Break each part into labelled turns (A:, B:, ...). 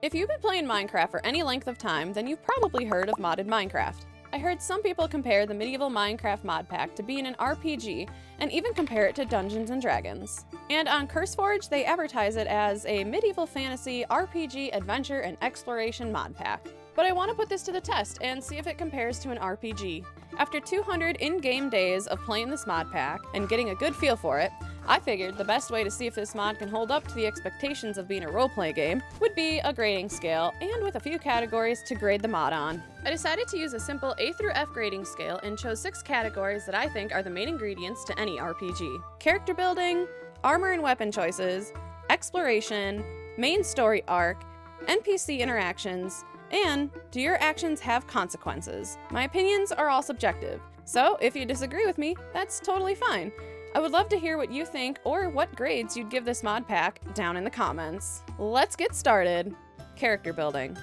A: If you've been playing Minecraft for any length of time, then you've probably heard of modded Minecraft. I heard some people compare the medieval Minecraft mod pack to being an RPG, and even compare it to Dungeons & Dragons. And on CurseForge, they advertise it as a medieval fantasy RPG adventure and exploration mod pack. But I want to put this to the test and see if it compares to an RPG. After 200 in-game days of playing this mod pack and getting a good feel for it, I figured the best way to see if this mod can hold up to the expectations of being a roleplay game would be a grading scale, and with a few categories to grade the mod on. I decided to use a simple A through F grading scale and chose 6 categories that I think are the main ingredients to any RPG. Character building, armor and weapon choices, exploration, main story arc, NPC interactions, and do your actions have consequences? My opinions are all subjective, so if you disagree with me, that's totally fine. I would love to hear what you think or what grades you'd give this mod pack down in the comments. Let's get started. Character building.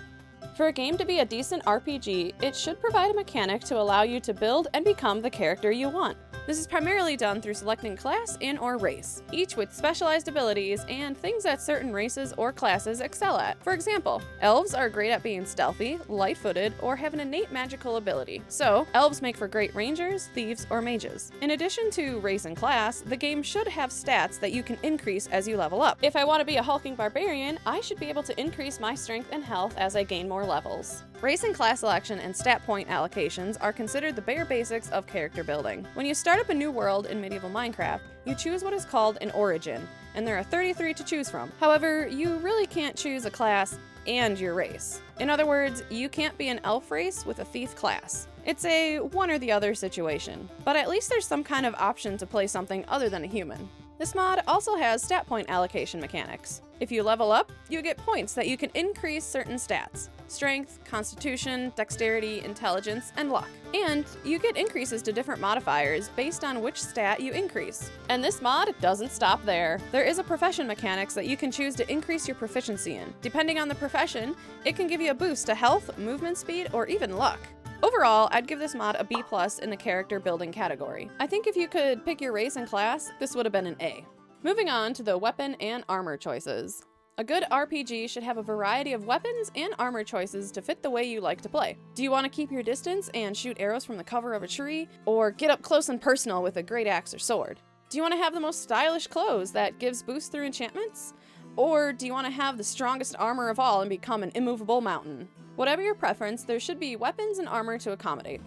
A: For a game to be a decent RPG, it should provide a mechanic to allow you to build and become the character you want. This is primarily done through selecting class and/or race, each with specialized abilities and things that certain races or classes excel at. For example, elves are great at being stealthy, light-footed, or have an innate magical ability. So, elves make for great rangers, thieves, or mages. In addition to race and class, the game should have stats that you can increase as you level up. If I want to be a hulking barbarian, I should be able to increase my strength and health as I gain more levels. Race and class selection and stat point allocations are considered the bare basics of character building. When you start up a new world in medieval Minecraft, you choose what is called an origin, and there are 33 to choose from. However, you really can't choose a class and your race. In other words, you can't be an elf race with a thief class. It's a one or the other situation, but at least there's some kind of option to play something other than a human. This mod also has stat point allocation mechanics. If you level up, you get points that you can increase certain stats: strength, constitution, dexterity, intelligence, and luck. And you get increases to different modifiers based on which stat you increase. And this mod doesn't stop there. There is a profession mechanics that you can choose to increase your proficiency in. Depending on the profession, it can give you a boost to health, movement speed, or even luck. Overall, I'd give this mod a B+ in the character building category. I think if you could pick your race and class, this would have been an A. Moving on to the weapon and armor choices. A good RPG should have a variety of weapons and armor choices to fit the way you like to play. Do you want to keep your distance and shoot arrows from the cover of a tree, or get up close and personal with a great axe or sword? Do you want to have the most stylish clothes that gives boost through enchantments? Or do you want to have the strongest armor of all and become an immovable mountain? Whatever your preference, there should be weapons and armor to accommodate.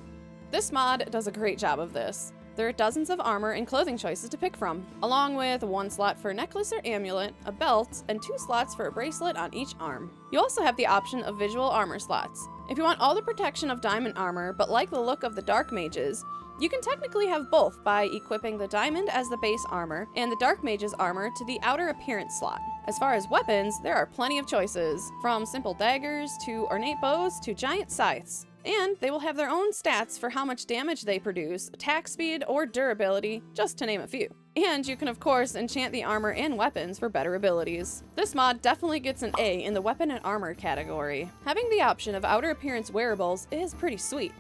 A: This mod does a great job of this. There are dozens of armor and clothing choices to pick from, along with 1 slot for a necklace or amulet, a belt, and 2 slots for a bracelet on each arm. You also have the option of visual armor slots. If you want all the protection of diamond armor but like the look of the dark mages, you can technically have both by equipping the diamond as the base armor and the dark mage's armor to the outer appearance slot. As far as weapons, there are plenty of choices, from simple daggers to ornate bows to giant scythes. And they will have their own stats for how much damage they produce, attack speed, or durability, just to name a few. And you can of course enchant the armor and weapons for better abilities. This mod definitely gets an A in the weapon and armor category. Having the option of outer appearance wearables is pretty sweet.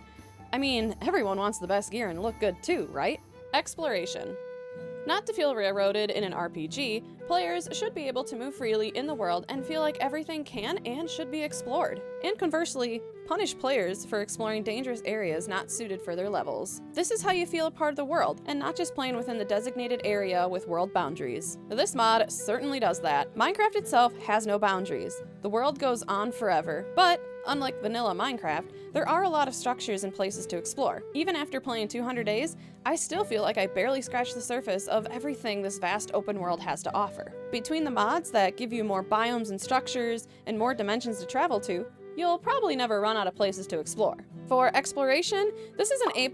A: I mean, everyone wants the best gear and look good too, right? Exploration. Not to feel railroaded in an RPG, players should be able to move freely in the world and feel like everything can and should be explored. And conversely, punish players for exploring dangerous areas not suited for their levels. This is how you feel a part of the world, and not just playing within the designated area with world boundaries. This mod certainly does that. Minecraft itself has no boundaries. The world goes on forever, but unlike vanilla Minecraft, there are a lot of structures and places to explore. Even after playing 200 days, I still feel like I barely scratched the surface of everything this vast open world has to offer. Between the mods that give you more biomes and structures and more dimensions to travel to, you'll probably never run out of places to explore. For exploration, this is an A++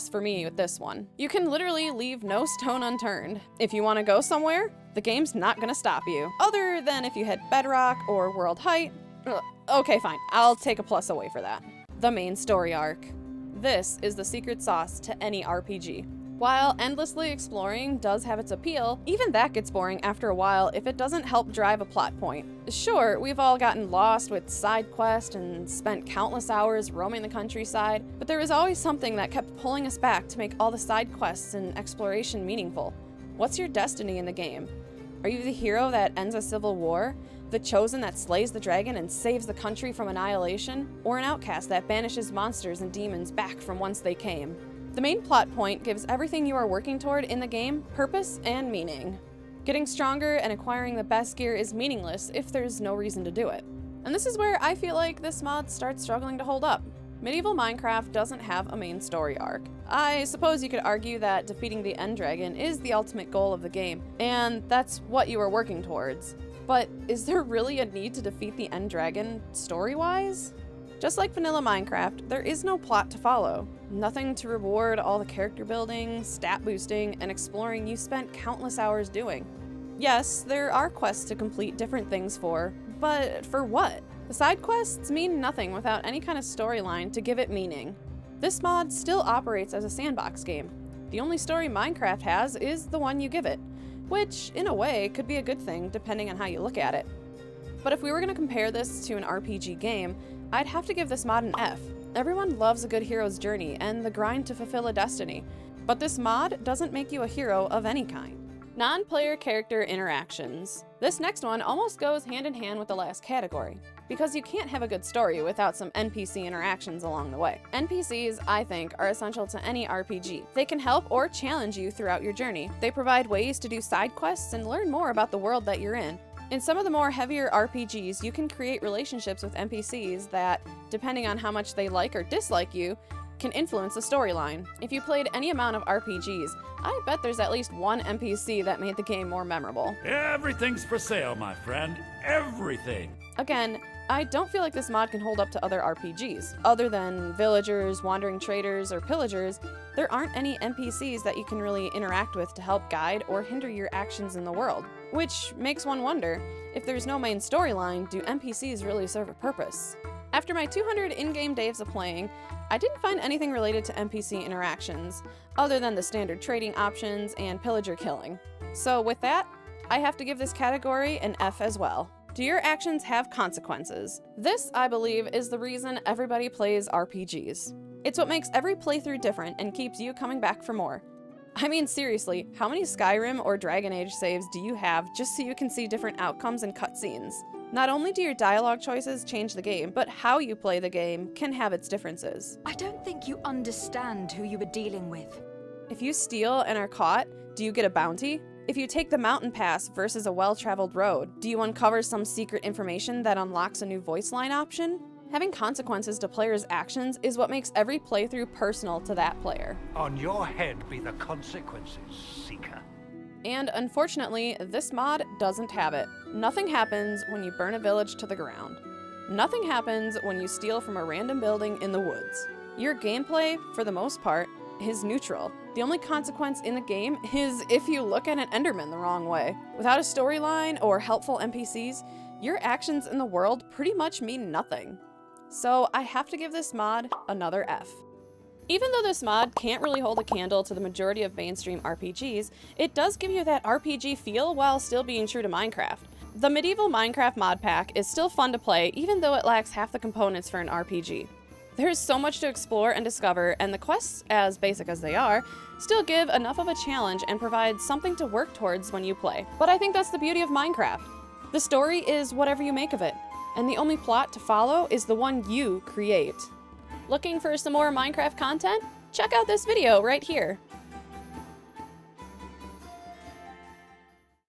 A: for me with this one. You can literally leave no stone unturned. If you want to go somewhere, the game's not gonna stop you. Other than if you hit bedrock or world height. Okay, fine, I'll take a plus away for that. The main story arc. This is the secret sauce to any RPG. While endlessly exploring does have its appeal, even that gets boring after a while if it doesn't help drive a plot point. Sure, we've all gotten lost with side quests and spent countless hours roaming the countryside, but there was always something that kept pulling us back to make all the side quests and exploration meaningful. What's your destiny in the game? Are you the hero that ends a civil war? The chosen that slays the dragon and saves the country from annihilation, or an outcast that banishes monsters and demons back from whence they came. The main plot point gives everything you are working toward in the game purpose and meaning. Getting stronger and acquiring the best gear is meaningless if there's no reason to do it. And this is where I feel like this mod starts struggling to hold up. Medieval Minecraft doesn't have a main story arc. I suppose you could argue that defeating the End Dragon is the ultimate goal of the game, and that's what you are working towards. But is there really a need to defeat the End Dragon story-wise? Just like vanilla Minecraft, there is no plot to follow. Nothing to reward all the character building, stat boosting, and exploring you spent countless hours doing. Yes, there are quests to complete different things for, but for what? The side quests mean nothing without any kind of storyline to give it meaning. This mod still operates as a sandbox game. The only story Minecraft has is the one you give it, which, in a way, could be a good thing depending on how you look at it. But if we were going to compare this to an RPG game, I'd have to give this mod an F. Everyone loves a good hero's journey and the grind to fulfill a destiny, but this mod doesn't make you a hero of any kind. Non-player character interactions. This next one almost goes hand in hand with the last category, because you can't have a good story without some NPC interactions along the way. NPCs, I think, are essential to any RPG. They can help or challenge you throughout your journey. They provide ways to do side quests and learn more about the world that you're in. In some of the more heavier RPGs, you can create relationships with NPCs that, depending on how much they like or dislike you, can influence the storyline. If you played any amount of RPGs, I bet there's at least one NPC that made the game more memorable.
B: Everything's for sale, my friend. Everything.
A: Again, I don't feel like this mod can hold up to other RPGs. Other than villagers, wandering traders, or pillagers, there aren't any NPCs that you can really interact with to help guide or hinder your actions in the world. Which makes one wonder, if there's no main storyline, do NPCs really serve a purpose? After my 200 in-game days of playing, I didn't find anything related to NPC interactions, other than the standard trading options and pillager killing. So with that, I have to give this category an F as well. Do your actions have consequences? This, I believe, is the reason everybody plays RPGs. It's what makes every playthrough different and keeps you coming back for more. I mean, seriously, how many Skyrim or Dragon Age saves do you have just so you can see different outcomes and cutscenes? Not only do your dialogue choices change the game, but how you play the game can have its differences.
C: I don't think you understand who you were dealing with.
A: If you steal and are caught, do you get a bounty? If you take the mountain pass versus a well-traveled road, do you uncover some secret information that unlocks a new voice line option? Having consequences to players' actions is what makes every playthrough personal to that player.
D: On your head be the consequences, Seeker.
A: And unfortunately, this mod doesn't have it. Nothing happens when you burn a village to the ground. Nothing happens when you steal from a random building in the woods. Your gameplay, for the most part, is neutral. The only consequence in the game is if you look at an Enderman the wrong way. Without a storyline or helpful NPCs, your actions in the world pretty much mean nothing. So I have to give this mod another F. Even though this mod can't really hold a candle to the majority of mainstream RPGs, it does give you that RPG feel while still being true to Minecraft. The medieval Minecraft mod pack is still fun to play even though it lacks half the components for an RPG. There is so much to explore and discover, and the quests, as basic as they are, still give enough of a challenge and provide something to work towards when you play. But I think that's the beauty of Minecraft. The story is whatever you make of it, and the only plot to follow is the one you create. Looking for some more Minecraft content? Check out this video right here.